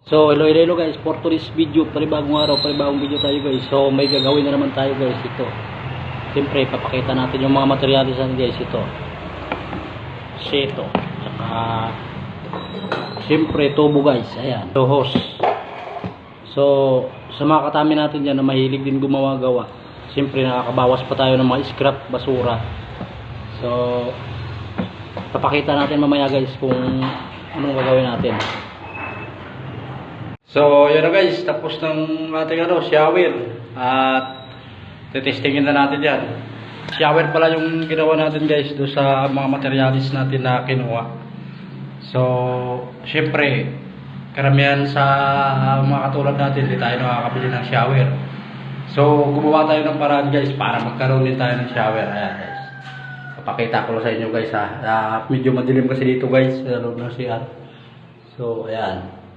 So hello guys, for today's video, panibagong araw, panibagong video tayo guys. So may gagawin na naman tayo guys. Ito, siyempre papakita natin yung mga materials natin guys. Ito seto, saka siyempre tubo guys. Ayan, so hose. So sa mga katami natin dyan na mahilig din gumawa-gawa, siyempre nakakabawas pa tayo ng mga scrap, basura. So papakita natin mamaya guys kung anong gagawin natin. So, yun na guys, tapos ng ating shower at titestingin na natin yan. Shower pala yung ginawa natin guys do sa mga materialis natin na kinuha. So, syempre, karamihan sa mga katulad natin, hindi tayo nakakabili ng shower. So, gumawa tayo ng paraan guys para magkaroon din tayo ng shower. Ayan guys, papakita ko lang sa inyo guys ha. Medyo madilim kasi dito guys, sa loob ng CR. So, ayan.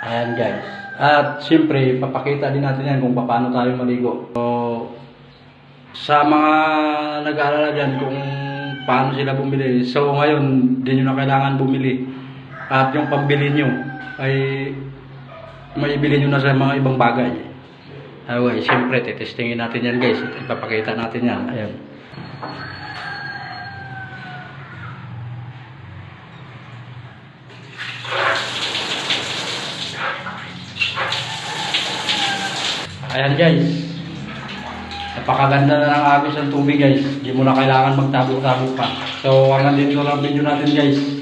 Ayan guys. At siyempre, papakita din natin yan kung paano tayo maligo. So, sa mga nag-aalala dyan kung paano sila bumili. So, ngayon, hindi nyo na kailangan bumili. At yung pambili nyo ay maibili nyo na sa mga ibang bagay. Okay, siyempre, titestingin natin yan guys. Ipapakita natin yan. Ayan. Ayan guys, napakaganda na ng agos ng tubig guys. Hindi mo na kailangan magtabo-tabo pa. So hanggang dito lang video natin guys.